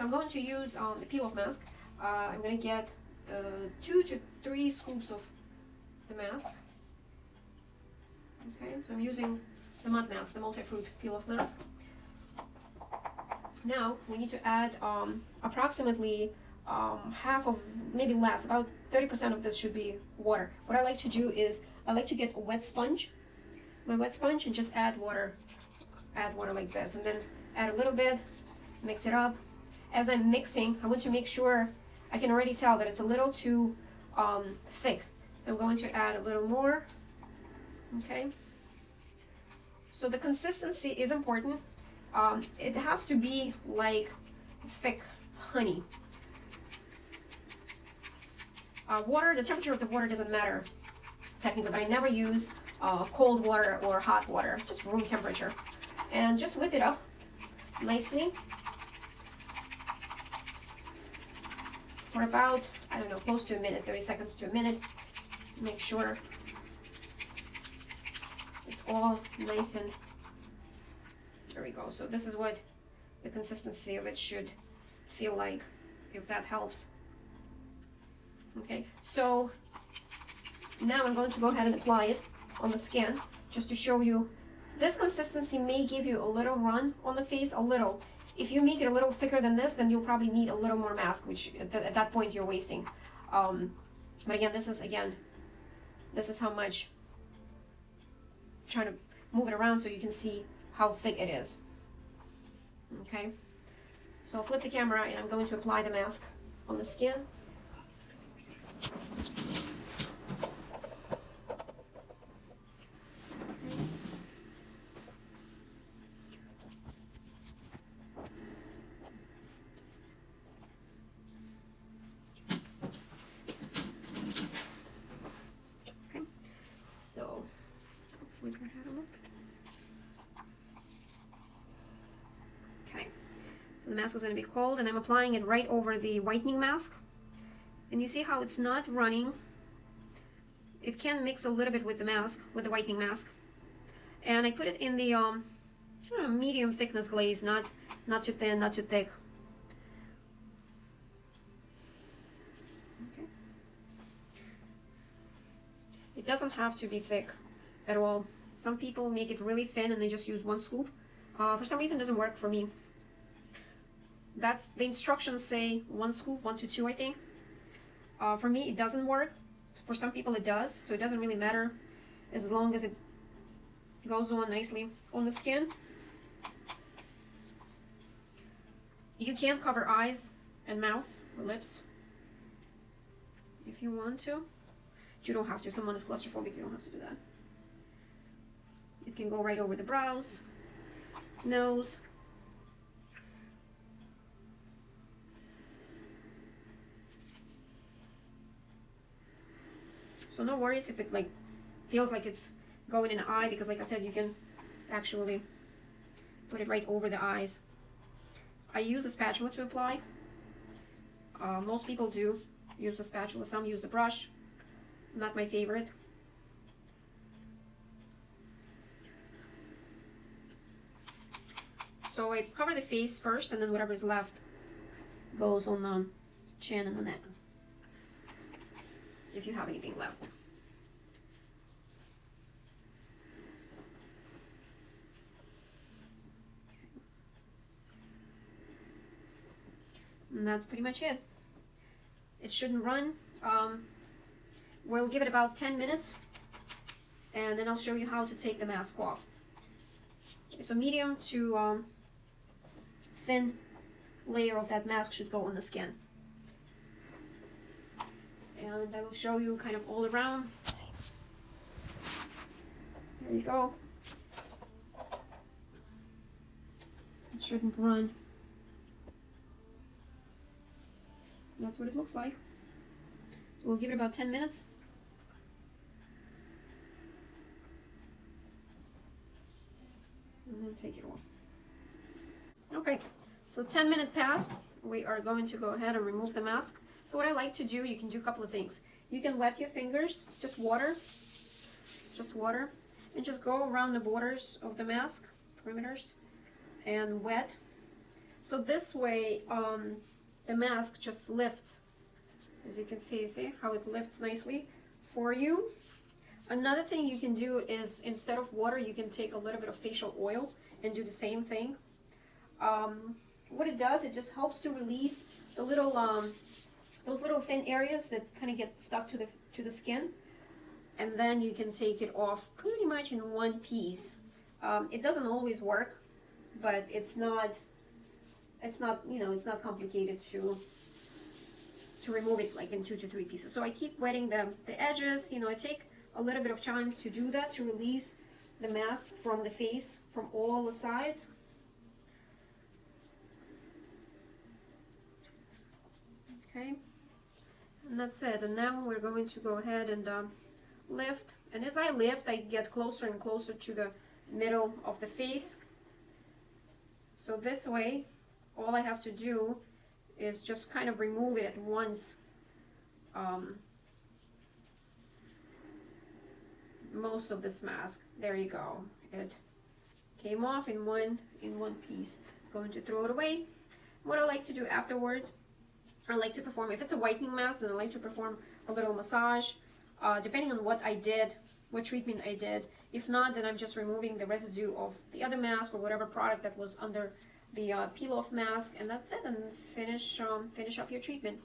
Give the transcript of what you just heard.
So I'm going to use a peel-off mask. I'm going to get 2 to 3 scoops of the mask. Okay, so I'm using the mud mask, the multi-fruit peel-off mask. Now we need to add approximately half of, maybe less, about 30% of this should be water. What I like to do is I like to get a wet sponge, my wet sponge, and just add water like this, and then add a little bit, mix it up. As I'm mixing, I want to make sure, I can already tell that it's a little too thick, so I'm going to add a little more. Okay, so the consistency is important. It has to be like thick honey. Water, the temperature of the water doesn't matter technically, but I never use cold water or hot water, just room temperature. And just whip it up nicely for about, I don't know, close to a minute, 30 seconds to a minute. Make sure it's all nice and, there we go. So this is what the consistency of it should feel like, if that helps. Okay, so now I'm going to go ahead and apply it on the skin, just to show you. This consistency may give you a little run on the face, a little. If you make it a little thicker than this, then you'll probably need a little more mask, which at that point you're wasting. But again, this is how much. I'm trying to move it around so you can see how thick it is. Okay, so I'll flip the camera and I'm going to apply the mask on the skin. Okay, so flip your head a little. Okay, so the mask is going to be cold, and I'm applying it right over the whitening mask. And you see how it's not running. It can mix a little bit with the mask, with the whitening mask. And I put it in the medium thickness glaze, not too thin, not too thick. Okay. It doesn't have to be thick at all. Some people make it really thin and they just use 1 scoop. For some reason, it doesn't work for me. That's the instructions say 1 scoop, 1 to 2, I think. For me, it doesn't work. For some people, it does. So it doesn't really matter as long as it goes on nicely on the skin. You can cover eyes and mouth or lips if you want to. You don't have to. Someone is claustrophobic, you don't have to do that. It can go right over the brows, nose. So no worries if it feels like it's going in the eye, because like I said, you can actually put it right over the eyes. I use a spatula to apply. Most people do use the spatula. Some use the brush. Not my favorite. So I cover the face first, and then whatever is left goes on the chin and the neck, if you have anything left. And that's pretty much it. It shouldn't run. We'll give it about 10 minutes, and then I'll show you how to take the mask off. Okay, so medium to thin layer of that mask should go on the skin. And I will show you kind of all around. There you go. It shouldn't run. That's what it looks like. So we'll give it about 10 minutes. And then take it off. Okay, so 10 minutes passed. We are going to go ahead and remove the mask. So what I like to do, you can do a couple of things. You can wet your fingers, just water, and just go around the borders of the mask, perimeters, and wet. So this way, the mask just lifts. As you can see, you see how it lifts nicely for you. Another thing you can do is, instead of water, you can take a little bit of facial oil and do the same thing. What it does, it just helps to release the little, those little thin areas that kind of get stuck to the skin. And then you can take it off pretty much in one piece. It doesn't always work, but it's not, you know, it's not complicated to remove it like in 2 to 3 pieces. So I keep wetting the edges. You know, I take a little bit of time to do that, to release the mask from the face, from all the sides. Okay, and that's it. And now we're going to go ahead and lift. And as I lift, I get closer and closer to the middle of the face. So this way, all I have to do is just kind of remove it at once. Most of this mask. There you go. It came off in one piece. Going to throw it away. What I like to do afterwards, I like to perform, if it's a whitening mask, then I like to perform a little massage, depending on what I did, what treatment I did. If not, then I'm just removing the residue of the other mask or whatever product that was under the peel-off mask, and that's it. And finish up your treatment.